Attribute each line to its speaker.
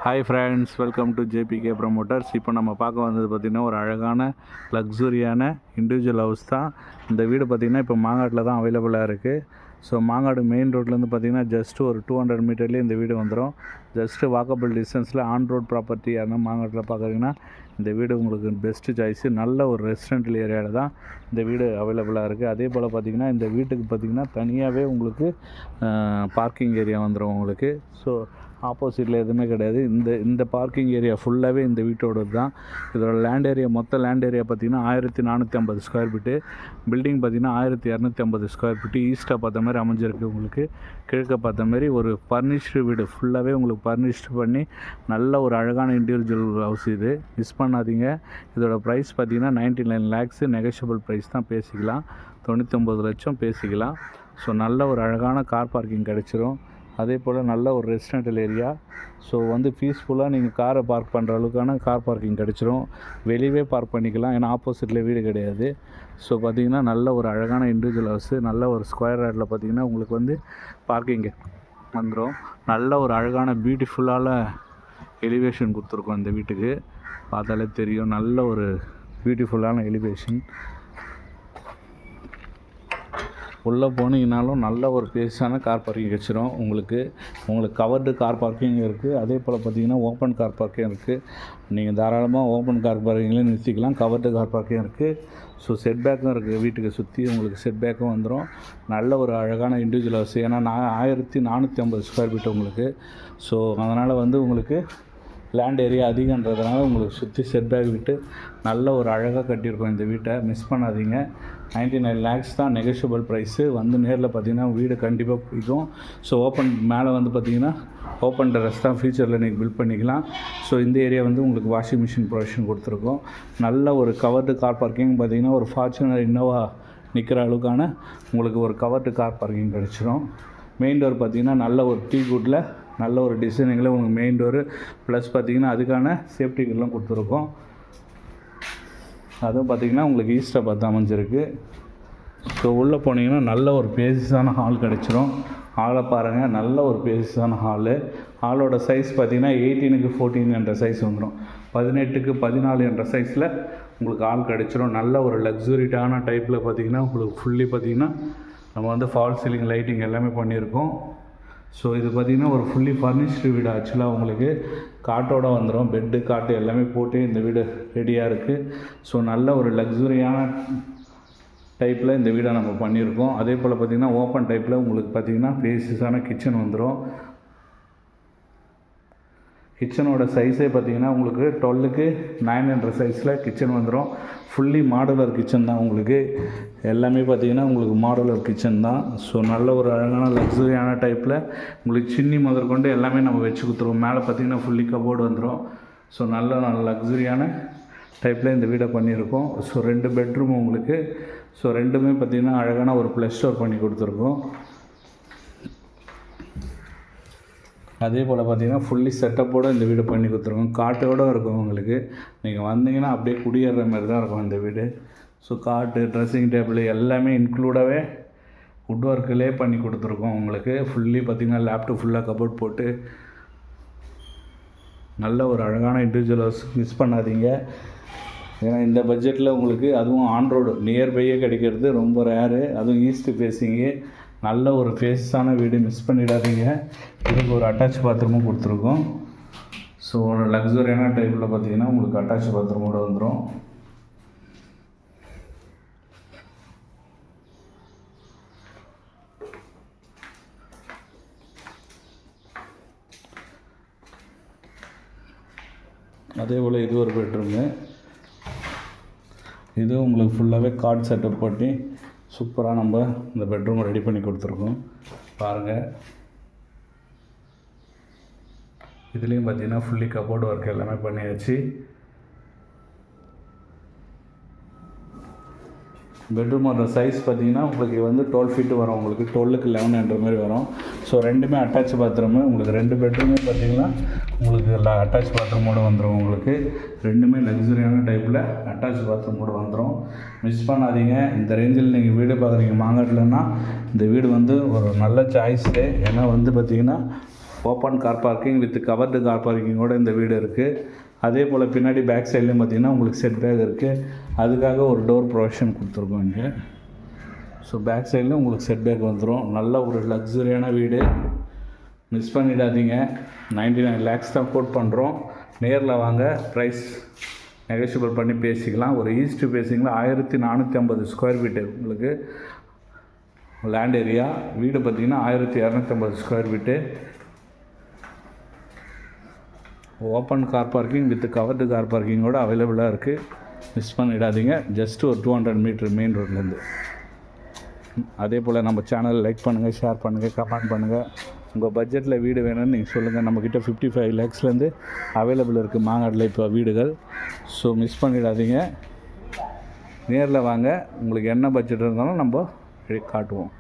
Speaker 1: Hi friends, welcome to JBK promoters. இப்போ நம்ம பார்க்க வந்தது பார்த்திங்கன்னா ஒரு அழகான லக்ஸுரியான இண்டிவிஜுவல் ஹவுஸ் தான். இந்த வீடு பார்த்திங்கன்னா இப்போ மாங்காட்டில் தான் அவைலபிளாக இருக்குது. ஸோ மாங்காடு மெயின் ரோட்லேருந்து பார்த்திங்கன்னா ஜஸ்ட்டு ஒரு 200 மீட்டர்லேயே இந்த வீடு வந்துடும். ஜஸ்ட்டு வாக்கபிள் டிஸ்டன்ஸில் ஆன் ரோட் ப்ராப்பர்ட்டி யாருன்னா மாங்காட்டில் பார்க்குறீங்கன்னா இந்த வீடு உங்களுக்கு பெஸ்ட்டு சாய்ஸு. நல்ல ஒரு ரெசிடென்டல் ஏரியாவில் தான் இந்த வீடு அவைலபிளாக இருக்குது. அதே போல் பார்த்திங்கன்னா இந்த வீட்டுக்கு பார்த்திங்கன்னா தனியாகவே உங்களுக்கு பார்க்கிங் ஏரியா வந்துடும் உங்களுக்கு. ஸோ ஆப்போசிட்டில் எதுவுமே கிடையாது. இந்த பார்க்கிங் ஏரியா ஃபுல்லாகவே இந்த வீட்டோட தான். இதோட லேண்ட் ஏரியா, மொத்த லேண்ட் ஏரியா பார்த்திங்கன்னா 1450 ஸ்கொயர் ஃபீட்டு. பில்டிங் பார்த்திங்கன்னா 1250 ஸ்கொயர் ஃபீட்டு. ஈஸ்ட்டாக பார்த்த மாதிரி அமைஞ்சிருக்கு உங்களுக்கு. கிழக்க பார்த்த மாதிரி ஒரு ஃபர்னிஷ்டு வீடு ஃபுல்லாகவே உங்களுக்கு ஃபர்னிஷ்டு பண்ணி நல்ல ஒரு அழகான இண்டிவிஜுவல் ஹவுஸ் இது. மிஸ் பண்ணாதீங்க. இதோட ப்ரைஸ் பார்த்திங்கன்னா 99 lakhs. நெகோஷியபிள் ப்ரைஸ் தான், பேசிக்கலாம். 99 லட்சம் பேசிக்கலாம். ஸோ நல்ல ஒரு அழகான கார் பார்க்கிங் கிடச்சிரும். அதே போல் நல்ல ஒரு ரெசிடென்டல் ஏரியா. ஸோ பீஸ்ஃபுல்லாக நீங்கள் காரை பார்க் பண்ணுற அளவுக்கான கார் பார்க்கிங் கிடச்சிரும். வெளியே பார்க் பண்ணிக்கலாம், ஏன்னா ஆப்போசிட்டில் வீடு கிடையாது. ஸோ பார்த்திங்கன்னா நல்ல ஒரு அழகான இண்டிவிஜுவல் ஹவுஸு. நல்ல ஒரு ஸ்கொயர் யார்டில் பார்த்திங்கன்னா உங்களுக்கு பார்க்கிங்கு வந்துடும். நல்ல ஒரு அழகான பியூட்டிஃபுல்லான எலிவேஷன் கொடுத்துருக்கோம் இந்த வீட்டுக்கு. பார்த்தாலே தெரியும், நல்ல ஒரு பியூட்டிஃபுல்லான எலிவேஷன். உள்ளே போனீங்கனாலும் நல்ல ஒரு பேஸான கார் பார்க்கிங் வச்சிடும் உங்களுக்கு. கவர்டு கார் பார்க்கிங் இருக்குது. அதே போல் பார்த்திங்கன்னா ஓப்பன் கார் பார்க்கிங் இருக்குது. நீங்கள் தாராளமாக ஓப்பன் கார் பார்க்கிங்லேயே நிறுத்திக்கலாம். கவர்டு கார் பார்க்கிங் இருக்குது. ஸோ செட் பேக்கும் இருக்குது. வீட்டுக்கு சுற்றி உங்களுக்கு செட் பேக்கும் வந்துடும். நல்ல ஒரு அழகான இண்டிவிஜுவல் ஹவுஸ். ஏன்னா 1450 ஸ்கொயர் ஃபீட் உங்களுக்கு. ஸோ அதனால் உங்களுக்கு லேண்ட் ஏரியா அதிகன்றதுனால உங்களுக்கு சுற்றி செட் பேக் விட்டு நல்ல ஒரு அழகாக கட்டியிருக்கோம் இந்த வீட்டை. மிஸ் பண்ணாதீங்க. 99 lakhs தான் நெகோஷியபிள் ப்ரைஸு. நேரில் பார்த்திங்கன்னா வீடு கண்டிப்பாக பிடிக்கும். ஸோ மேலே பார்த்திங்கன்னா ஓப்பன் டெரஸ் தான் ஃபியூச்சரில் நீங்கள் பில்ட் பண்ணிக்கலாம். ஸோ இந்த ஏரியா உங்களுக்கு வாஷிங் மிஷின் ப்ரொவிஷன் கொடுத்துருக்கோம். நல்ல ஒரு கவர்டு கார் பார்க்கிங் பார்த்திங்கன்னா ஒரு ஃபார்ச்சுனர் இன்னோவா நிற்கிற அளவுக்கான உங்களுக்கு ஒரு கவர்டு கார் பார்க்கிங் கிடச்சிரும். மெயின் டோர் பார்த்திங்கன்னா நல்ல ஒரு டீ-குட்டில் நல்ல ஒரு டிசைனிங்கில் உங்களுக்கு மெயின் டோரு ப்ளஸ் பார்த்திங்கன்னா அதுக்கான சேஃப்டிக்கெல்லாம் கொடுத்துருக்கோம். அதுவும் பார்த்திங்கன்னா உங்களுக்கு ஈஸ்ட்டாக பார்த்து அமைஞ்சிருக்கு. ஸோ உள்ளே போனீங்கன்னா நல்ல ஒரு பேசிஸான ஹால் கிடச்சிரும். ஹாலை பாருங்கள், நல்ல ஒரு பேசிஸான ஹாலு. ஹாலோட சைஸ் பார்த்திங்கன்னா 18க்கு 14 என்ற சைஸ் வந்துடும். 18க்கு 14 என்ற சைஸில் உங்களுக்கு ஹால் கிடச்சிரும். நல்ல ஒரு லக்ஸுரிட்டான டைப்பில் பார்த்திங்கன்னா உங்களுக்கு ஃபுல்லி பார்த்திங்கன்னா நம்ம ஃபால் சீலிங் லைட்டிங் எல்லாமே பண்ணியிருக்கோம். ஸோ இது பார்த்திங்கன்னா ஒரு ஃபுல்லி ஃபர்னிஷ்டு வீடு. ஆக்சுவலாக உங்களுக்கு காட்டோடு வந்துடும். பெட்டு காட்டு எல்லாமே போட்டு இந்த வீடு ரெடியாக இருக்குது. ஸோ நல்ல ஒரு லக்ஸுரியான டைப்பில் இந்த வீடை நம்ம பண்ணியிருக்கோம். அதே போல் பார்த்திங்கன்னா ஓப்பன் டைப்பில் உங்களுக்கு பார்த்திங்கன்னா பேசிஸான கிச்சன் வந்துடும். கிச்சனோட சைஸே பார்த்திங்கன்னா உங்களுக்கு 12க்கு 9 என்ற சைஸில் கிச்சன் வந்துடும். ஃபுல்லி மாடுலர் கிச்சன் தான் உங்களுக்கு. எல்லாமே பார்த்திங்கன்னா உங்களுக்கு மாடுலர் கிச்சன் தான். ஸோ நல்ல ஒரு அழகான லக்ஸுரியான டைப்பில் உங்களுக்கு சின்னி முதற்கொண்டு எல்லாமே நம்ம வச்சு கொடுத்துருவோம். மேலே பார்த்திங்கன்னா ஃபுல்லி கபோர்டு வந்துடும். ஸோ நல்ல லக்ஸுரியான டைப்பில் இந்த வீடை பண்ணியிருக்கோம். ஸோ 2 பெட்ரூம் உங்களுக்கு. ஸோ ரெண்டுமே பார்த்திங்கன்னா அழகான ஒரு ப்ளஸ் ஸ்டோர் பண்ணி கொடுத்துருக்கோம். அதே போல் பார்த்திங்கன்னா ஃபுல்லி செட்டப்போடு இந்த வீடு பண்ணி கொடுத்துருக்கோம். காட்டோடு இருக்கும் உங்களுக்கு. நீங்கள் வந்தீங்கன்னா அப்படியே குடியேற மாதிரி தான் இருக்கும் இந்த வீடு. ஸோ காட்டு, ட்ரெஸ்ஸிங் டேபிள் எல்லாமே இன்க்ளூடாகவே வுட் ஒர்க்கிலே பண்ணி கொடுத்துருக்கோம் உங்களுக்கு. ஃபுல்லி பார்த்திங்கன்னா லேப்டாப் ஃபுல்லாக கபோர்ட் போட்டு நல்ல ஒரு அழகான இண்டிவிஜுவல் ஹவுஸ். மிஸ் பண்ணாதீங்க. ஏன்னா இந்த பட்ஜெட்டில் உங்களுக்கு அதுவும் ஆன் ரோடு நியர்பையே கிடைக்கிறது ரொம்ப ரேரு. அதுவும் ஈஸ்ட்டு ஃபேஸிங்கு நல்ல ஒரு ஃபேஸான வீடு. மிஸ் பண்ணிடாதீங்க. இதுக்கு ஒரு அட்டாச் பாத்ரூமும் கொடுத்துருக்கோம். ஸோ ஒரு லக்ஸுரியான டைப்பில் பார்த்திங்கன்னா உங்களுக்கு அட்டாச் பாத்ரூமோடு வந்துடும். அதே போல் இது ஒரு பெட்ரூமு. இது உங்களுக்கு ஃபுல்லாகவே கார்ட் செட்டப் பண்ணி சூப்பராக நம்ம இந்த பெட்ரூமை ரெடி பண்ணி கொடுத்துருக்கோம். பாருங்கள், இதுலேயும் பார்த்திங்கன்னா ஃபுல்லி கபோர்டு ஒர்க் எல்லாமே பண்ணியாச்சு. பெட்ரூமோட சைஸ் பார்த்திங்கன்னா உங்களுக்கு 12 ஃபீட்டு வரும். உங்களுக்கு 12க்கு 11 என்ற மாதிரி வரும். ஸோ ரெண்டுமே அட்டாச் பாத்ரூமு. உங்களுக்கு 2 பெட்ரூமே பார்த்திங்கன்னா உங்களுக்கு அட்டாச் பாத்ரூமோடு வந்துடும். உங்களுக்கு ரெண்டுமே லக்ஸுரியான டைப்பில் அட்டாச் பாத்ரூமோடு வந்துடும். மிஸ் பண்ணாதீங்க. இந்த ரேஞ்சில் நீங்கள் வீடு பார்க்குறீங்க மாங்காட்டில்னா இந்த வீடு ஒரு நல்ல சாய்ஸு. ஏன்னா பார்த்திங்கன்னா open car parking with covered car பார்க்கிங்கோடு இந்த வீடு இருக்குது. அதே போல் பின்னாடி பேக் சைட்லேயும் பார்த்திங்கன்னா உங்களுக்கு செட் பேக் இருக்குது. அதுக்காக ஒரு டோர் ப்ரொவிஷன் கொடுத்துருக்கோம் இங்கே. ஸோ பேக் சைடில் உங்களுக்கு செட் பேக் வந்துடும். நல்ல ஒரு லக்ஸுரியான வீடு, மிஸ் பண்ணிடாதீங்க. 99 lakhs தான் கோட் பண்ணுறோம். நேரில் வாங்க, ப்ரைஸ் நெகோஷியபிள் பண்ணி பேசிக்கலாம். ஒரு ஈஸ்ட் பேசிங்களா 1450 ஸ்கொயர் ஃபீட்டு உங்களுக்கு லேண்ட் ஏரியா. வீடு பார்த்திங்கன்னா 1250 square feet. Open car parking with covered car பார்க்கிங்கோடு அவைலபிளாக இருக்குது. மிஸ் பண்ணிடாதீங்க. ஜஸ்ட் ஒரு 200 மீட்டர் மெயின் ரோட்லேருந்து. அதே போல் நம்ம சேனல் லைக் பண்ணுங்கள், ஷேர் பண்ணுங்கள், கமெண்ட் பண்ணுங்கள். உங்கள் பட்ஜெட்டில் வீடு வேணும்னு நீங்கள் சொல்லுங்கள். நம்மக்கிட்ட 55 lakhsலேருந்து அவைலபிள் இருக்குது மாங்காட்டில் இப்போ வீடுகள். ஸோ மிஸ் பண்ணிடாதீங்க. நேரில் வாங்க, உங்களுக்கு என்ன பட்ஜெட் இருந்தாலும் நம்ம காட்டுவோம்.